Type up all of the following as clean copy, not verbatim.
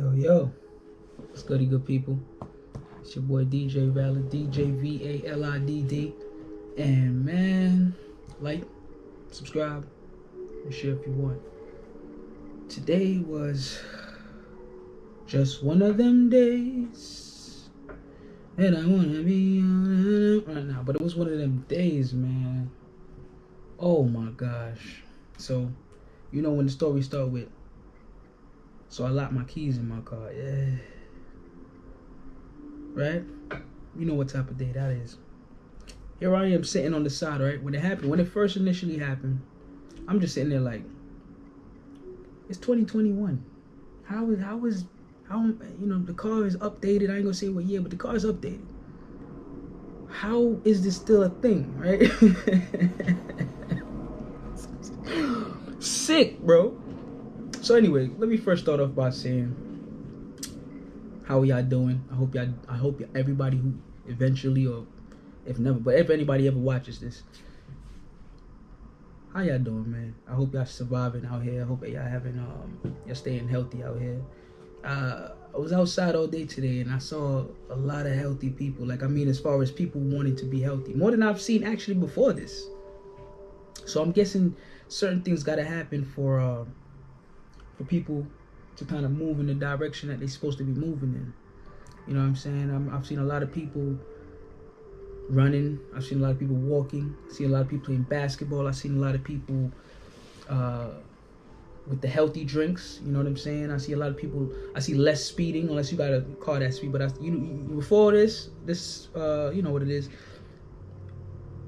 Yo, what's goody, good people? It's your boy DJ Valid, DJ VALIDD. And man, like, subscribe, and share if you want. Today was just one of them days, and I wanna be on it right now. But it was one of them days, man. Oh my gosh. So, you know when the story start with, so I locked my keys in my car. Yeah. Right? You know what type of day that is. Here I am sitting on the side, right? When it first initially happened, I'm just sitting there like, it's 2021. How you know, the car is updated. I ain't gonna say what year, but the car is updated. How is this still a thing, right? Sick, bro. So anyway, let me first start off by saying, how y'all doing? I hope everybody who eventually, or if never, but if anybody ever watches this, how y'all doing, man? I hope y'all surviving out here. I hope y'all having y'all staying healthy out here. I was outside all day today and I saw a lot of healthy people. Like, I mean, as far as people wanting to be healthy, more than I've seen actually before this. So I'm guessing certain things gotta happen for people to kind of move in the direction that they're supposed to be moving in. You know what I'm saying? I've seen a lot of people running. I've seen a lot of people walking. I've seen a lot of people playing basketball. I've seen a lot of people with the healthy drinks. You know what I'm saying? I see a lot of people. I see less speeding, unless you got a car that speed. But before this, you know what it is.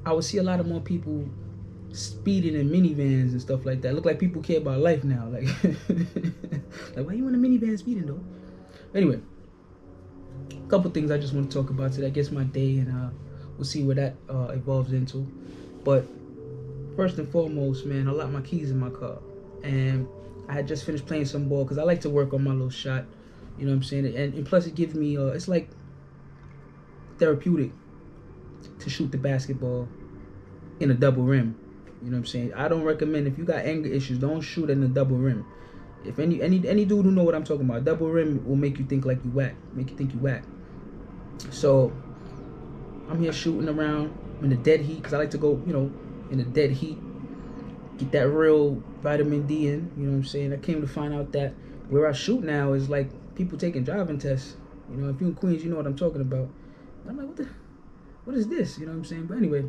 I would see a lot of more people speeding in minivans and stuff like that. Look like people care about life now. Like, like, why you in a minivan speeding though? Anyway, a couple things I just want to talk about today. I guess my day, and we'll see where that evolves into. But first and foremost, man, I locked my keys in my car, and I had just finished playing some ball because I like to work on my little shot. You know what I'm saying? And plus, it gives me it's like therapeutic to shoot the basketball in a double rim. You know what I'm saying? I don't recommend, if you got anger issues, don't shoot in a double rim. If any dude who know what I'm talking about, double rim will make you think like you whack, So I'm here shooting around in the dead heat because I like to go, you know, in the dead heat, get that real vitamin D in. You know what I'm saying? I came to find out that where I shoot now is like people taking driving tests. You know, if you're in Queens, you know what I'm talking about. I'm like, what is this? You know what I'm saying? But anyway,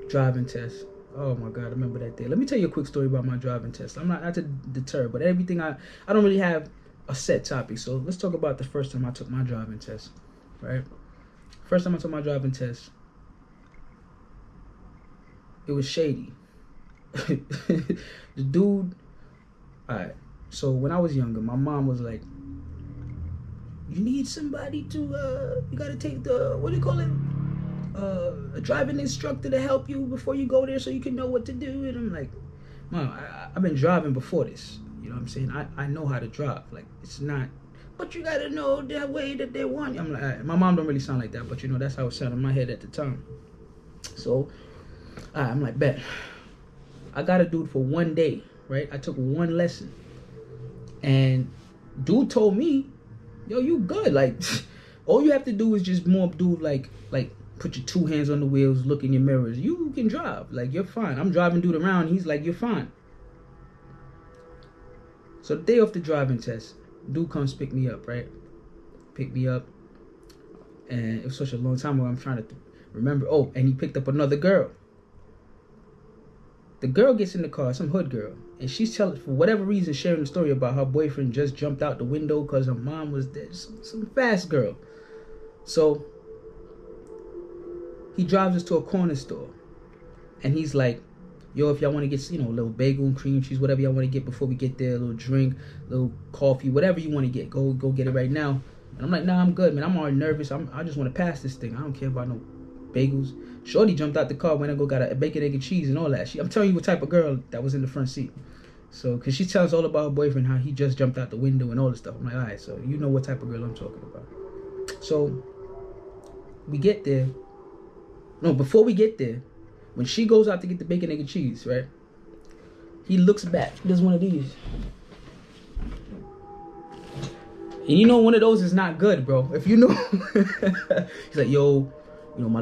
driving test. Oh my God, I remember that day. Let me tell you a quick story about my driving test. I'm not to deter, but everything I don't really have a set topic. So let's talk about the first time I took my driving test. Right? First time I took my driving test, it was shady. The dude, alright. So when I was younger, my mom was like, you need somebody to you gotta take the, what do you call it? A driving instructor to help you before you go there so you can know what to do. And I'm like, Mom, I've been driving before this. You know what I'm saying? I know how to drive. Like, it's not, but you gotta know the way that they want you. I'm like, right. My mom don't really sound like that, but you know, that's how it sounded in my head at the time. So I'm like, bet. I got a dude for one day, right? I took one lesson. And dude told me, yo, you good. Like, all you have to do is just more do like put your two hands on the wheels, look in your mirrors. You can drive. Like, you're fine. I'm driving dude around. He's like, you're fine. So the day of the driving test, dude comes pick me up, right? Pick me up. And it was such a long time ago. I'm trying to remember. Oh, and he picked up another girl. The girl gets in the car, some hood girl. And she's telling, for whatever reason, sharing the story about her boyfriend just jumped out the window because her mom was there. Some fast girl. So he drives us to a corner store, and he's like, yo, if y'all want to get, you know, a little bagel and cream cheese, whatever y'all want to get before we get there, a little drink, a little coffee, whatever you want to get, go get it right now. And I'm like, nah, I'm good, man. I'm already nervous. I just want to pass this thing. I don't care about no bagels. Shorty jumped out the car, went and got a bacon, egg, and cheese and all that. I'm telling you what type of girl that was in the front seat. So, because she tells all about her boyfriend, how he just jumped out the window and all this stuff. I'm like, all right, so you know what type of girl I'm talking about. So we get there. No, before we get there, when she goes out to get the bacon, egg, and cheese, right? He looks back. He does one of these. And you know, one of those is not good, bro. If you know, he's like, yo, you know, my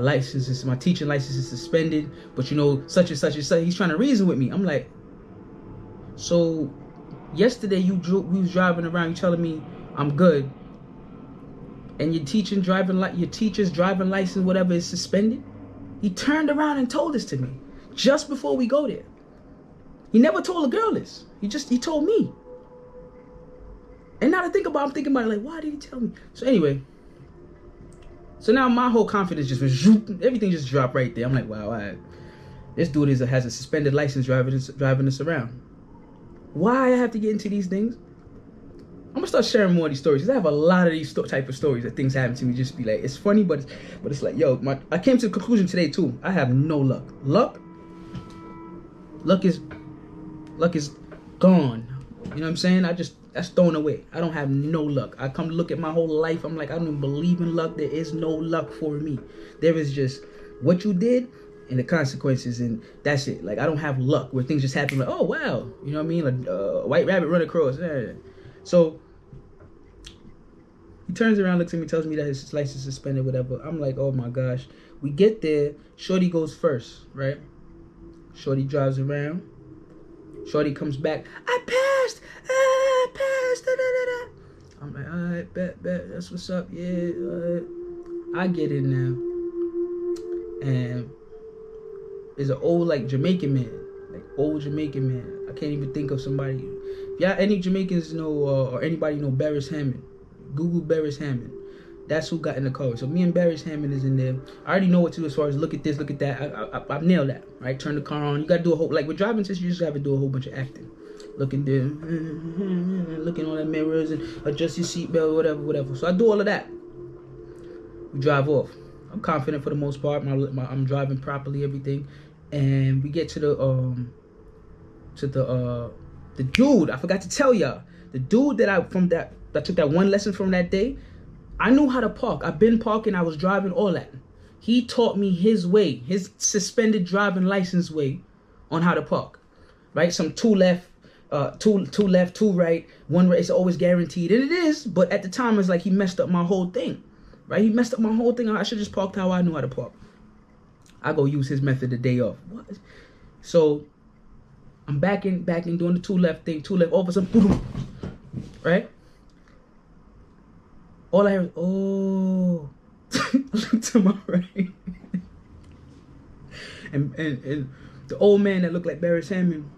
teaching license is suspended, but you know, such and such and such. He's trying to reason with me. I'm like, so yesterday we was driving around, you telling me I'm good, and your teacher's driving license, whatever, is suspended. He turned around and told this to me just before we go there. He never told the girl this. He told me. And now to think about it, I'm thinking about it like, why did he tell me? So anyway, so now my whole confidence just was, everything just dropped right there. I'm like, wow, all right. This dude has a suspended license driving us around. Why I have to get into these things? I'm gonna start sharing more of these stories, because I have a lot of these type of stories that things happen to me. Just be like, it's funny, but it's like, yo, I came to the conclusion today too. I have no luck. Luck is gone. You know what I'm saying? That's thrown away. I don't have no luck. I come to look at my whole life. I'm like, I don't even believe in luck. There is no luck for me. There is just what you did and the consequences, and that's it. Like, I don't have luck where things just happen like, oh wow, you know what I mean? Like a white rabbit run across. So he turns around, looks at me, tells me that his license is suspended, whatever. I'm like, oh my gosh. We get there. Shorty goes first, right? Shorty drives around. Shorty comes back. I passed. Da, da, da, da. I'm like, all right, bet. That's what's up. Yeah. I get in now, and there's an old Jamaican man, I can't even think of somebody. If y'all any Jamaicans know or anybody know Barris Hammond, Google Barris Hammond. That's who got in the car. So me and Barris Hammond is in there. I already know what to do as far as look at this, look at that. I nailed that, right? Turn the car on. You got to do a whole, with driving tests, you just have to do a whole bunch of acting. Looking there, looking on the mirrors and adjust your seatbelt, whatever. So I do all of that. We drive off. I'm confident for the most part. I'm driving properly, everything. And we get to the dude. I forgot to tell y'all. The dude that took that one lesson from that day, I knew how to park. I've been parking. I was driving, all that. He taught me his way, his suspended driving license way on how to park. Right? Some two left, two right, one right. It's always guaranteed. And it is. But at the time, it's like he messed up my whole thing. Right? He messed up my whole thing. I should just parked how I knew how to park. I go use his method the day off. What? So I'm backing, doing the two left thing. Two left, all of a sudden, boom, right? All I hear is, oh. I look to my right. and the old man that looked like Barris Hammond,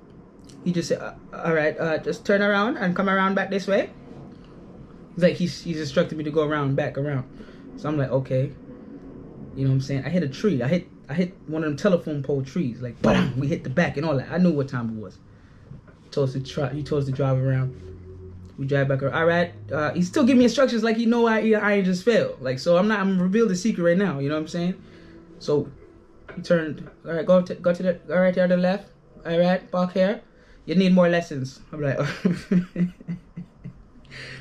he just said, all right, just turn around and come around back this way. He's like, he's instructed me to go back around. So I'm like, okay. You know what I'm saying? I hit a tree. I hit one of them telephone pole trees. Like, bam, we hit the back and all that. I knew what time it was. He told us to drive around. We drive back around. All right. He still give me instructions like he know I ain't just failed. Like, so I'm reveal the secret right now. You know what I'm saying? So he turned. All right, go to the left. All right, park here. You need more lessons. I'm like, all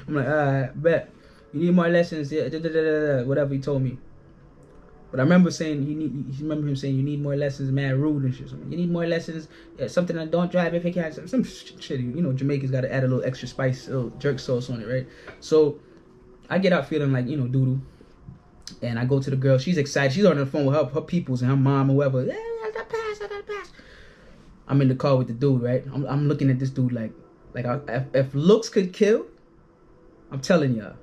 right, bet. You need more lessons. Yeah, whatever he told me. But I remember saying him saying you need more lessons, mad rude and shit. So you need more lessons. Yeah, something that don't drive if you can't. Some shit. You know, Jamaicans got to add a little extra spice, a little jerk sauce on it, right? So I get out feeling like, you know, doodle. And I go to the girl. She's excited. She's on the phone with her peoples and her mom or whoever. Yeah, I got pass. I'm in the car with the dude, right? I'm looking at this dude like if looks could kill, I'm telling y'all,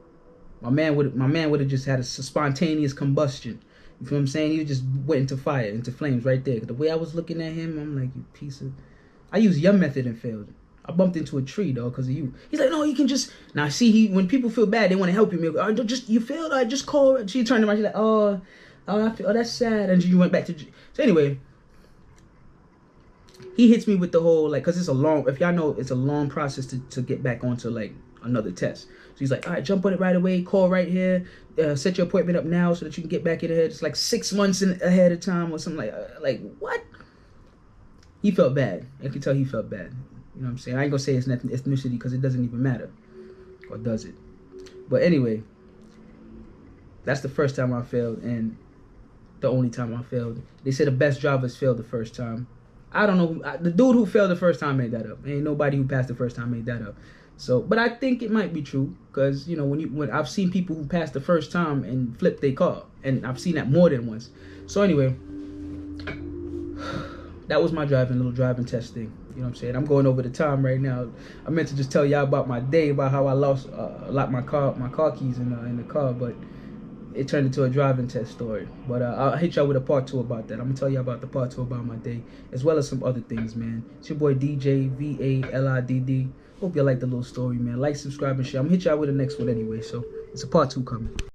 my man would have just had a spontaneous combustion. You feel what I'm saying? He just went into fire, into flames right there. The way I was looking at him, I'm like, you piece of... I used your method and failed. I bumped into a tree, though, because of you. He's like, no, you can just... Now, see, when people feel bad, they want to help you. You failed? I just call... She turned around, she's like, oh, that's sad. And she went back to... So anyway, he hits me with the whole, because it's a long... If y'all know, it's a long process to get back onto, another test. So he's like, all right, jump on it right away, call right here, set your appointment up now so that you can get back in ahead. It's 6 months ahead of time or something like what? He felt bad. I can tell he felt bad. You know what I'm saying? I ain't gonna say it's ethnicity because it doesn't even matter. Or does it? But anyway, that's the first time I failed and the only time I failed. They say the best drivers fail the first time. I don't know. The dude who failed the first time made that up. Ain't nobody who passed the first time made that up. So, but I think it might be true because you know when I've seen people who passed the first time and flipped their car, and I've seen that more than once. So anyway, that was my little driving test thing. You know what I'm saying? I'm going over the time right now. I meant to just tell y'all about my day, about how I lost my car keys in the car, but it turned into a driving test story. But I'll hit y'all with a part 2 about that. I'm gonna tell y'all about the part 2 about my day, as well as some other things, man. It's your boy DJ VALIDD. Hope y'all like the little story, man. Like, subscribe, and share. I'm gonna hit y'all with the next one anyway. So it's a part 2 coming.